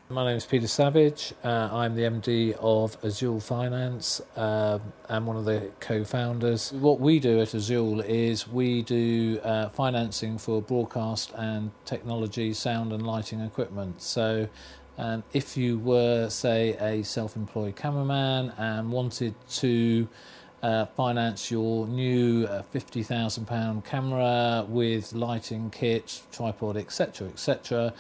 My name is Peter Savage. I'm the MD of Azule Finance. I'm one of the co-founders. What we do at Azule is we do financing for broadcast and technology, sound and lighting equipment. So if you were, say, a self-employed cameraman and wanted to finance your new £50,000 camera with lighting kit, tripod, etc., etc.,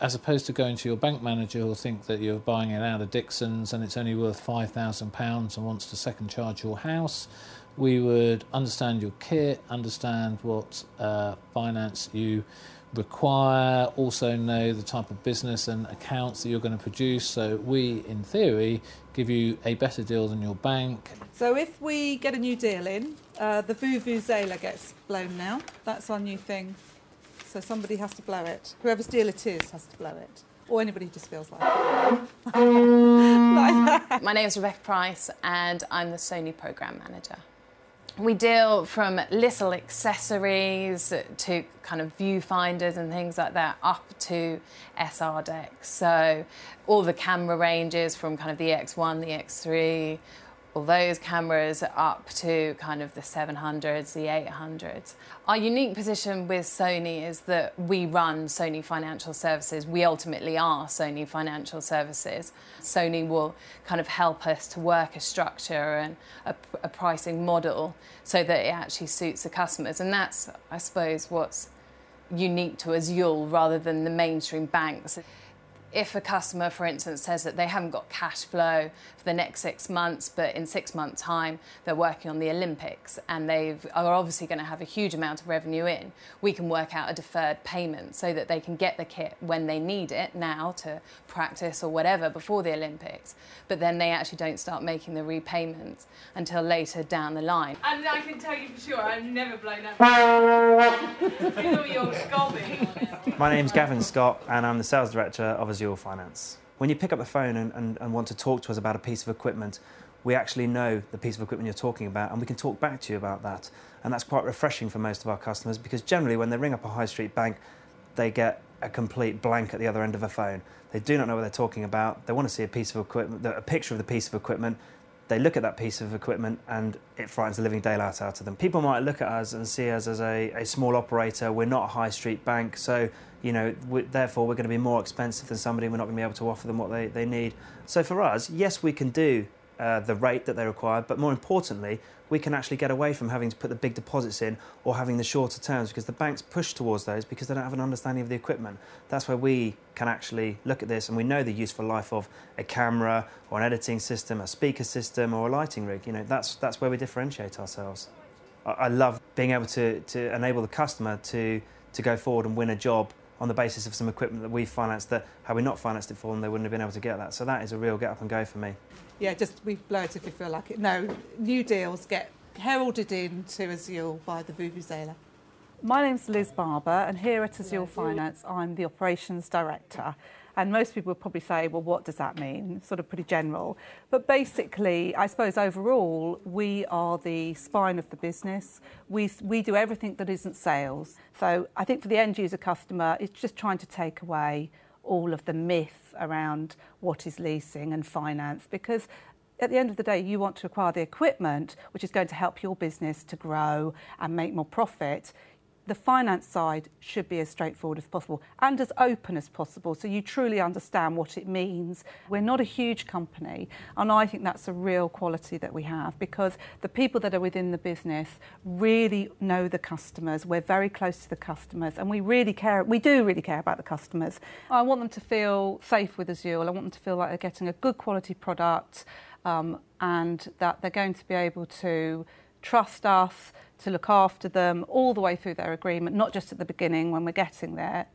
as opposed to going to your bank manager who'll think that you're buying it out of Dixon's and it's only worth £5,000 and wants to second charge your house, we would understand your kit, understand what finance you require, also know the type of business and accounts that you're going to produce. So we, in theory, give you a better deal than your bank. So if we get a new deal in, the Vuvuzela gets blown now. That's our new thing. So somebody has to blow it. Whoever's deal it is has to blow it. Or anybody who just feels like it. Like that. My name is Rebecca Price and I'm the Sony Programme Manager. We deal from little accessories to kind of viewfinders and things like that up to SR decks. So all the camera ranges from kind of the X1, the X3, all those cameras up to kind of the 700s, the 800s. Our unique position with Sony is that we run Sony Financial Services. We ultimately are Sony Financial Services. Sony will kind of help us to work a structure and a pricing model so that it actually suits the customers. And that's, I suppose, what's unique to Azule rather than the mainstream banks. If a customer, for instance, says that they haven't got cash flow for the next 6 months, but in 6 months' time they're working on the Olympics and they are obviously going to have a huge amount of revenue in, we can work out a deferred payment so that they can get the kit when they need it now to practice or whatever before the Olympics, but then they actually don't start making the repayments until later down the line. And I can tell you for sure, I've never blown up. You know you're gobbing on it. My name's Gavin Scott and I'm the Sales Director of Azule Finance. When you pick up the phone and want to talk to us about a piece of equipment, we actually know the piece of equipment you're talking about and we can talk back to you about that. And that's quite refreshing for most of our customers because generally when they ring up a high street bank, they get a complete blank at the other end of a phone. They do not know what they're talking about. They want to see a piece of equipment, a picture of the piece of equipment. They look at that piece of equipment and it frightens the living daylight out of them. People might look at us and see us as a small operator. We're not a high street bank, so therefore we're going to be more expensive than somebody. We're not going to be able to offer them what they need. So for us, yes, we can do the rate that they require, but more importantly, we can actually get away from having to put the big deposits in or having the shorter terms because the banks push towards those because they don't have an understanding of the equipment. That's where we can actually look at this and we know the useful life of a camera or an editing system, a speaker system or a lighting rig. That's where we differentiate ourselves. I love being able to enable the customer to go forward and win a job on the basis of some equipment that we've financed that had we not financed it for them, they wouldn't have been able to get that. So that is a real get up and go for me. Yeah, just we blow it if we feel like it. No, new deals get heralded in to Azule by the Vuvuzela. My name's Liz Barber and here at Azule Finance I'm the Operations Director. And most people would probably say, well, what does that mean? Sort of pretty general. But basically, I suppose overall, we are the spine of the business. We do everything that isn't sales. So I think for the end user customer, it's just trying to take away all of the myth around what is leasing and finance, because at the end of the day, you want to acquire the equipment which is going to help your business to grow and make more profit. The finance side should be as straightforward as possible and as open as possible so you truly understand what it means. We're not a huge company and I think that's a real quality that we have because the people that are within the business really know the customers. We're very close to the customers and we do really care about the customers. I want them to feel safe with Azule. I want them to feel like they're getting a good quality product and that they're going to be able to trust us to look after them all the way through their agreement, not just at the beginning when we're getting their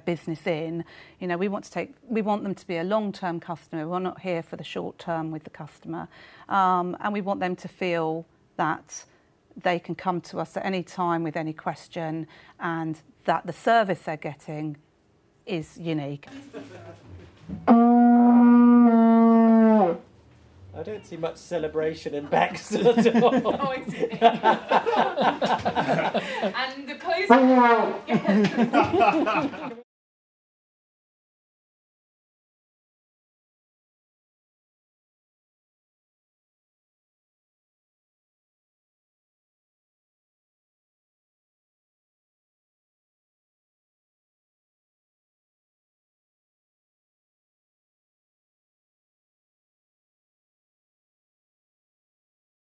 business in. We want them to be a long-term customer. We're not here for the short term with the customer. And we want them to feel that they can come to us at any time with any question and that the service they're getting is unique. I don't see much celebration in Bex at all. Oh, I see. And the closing.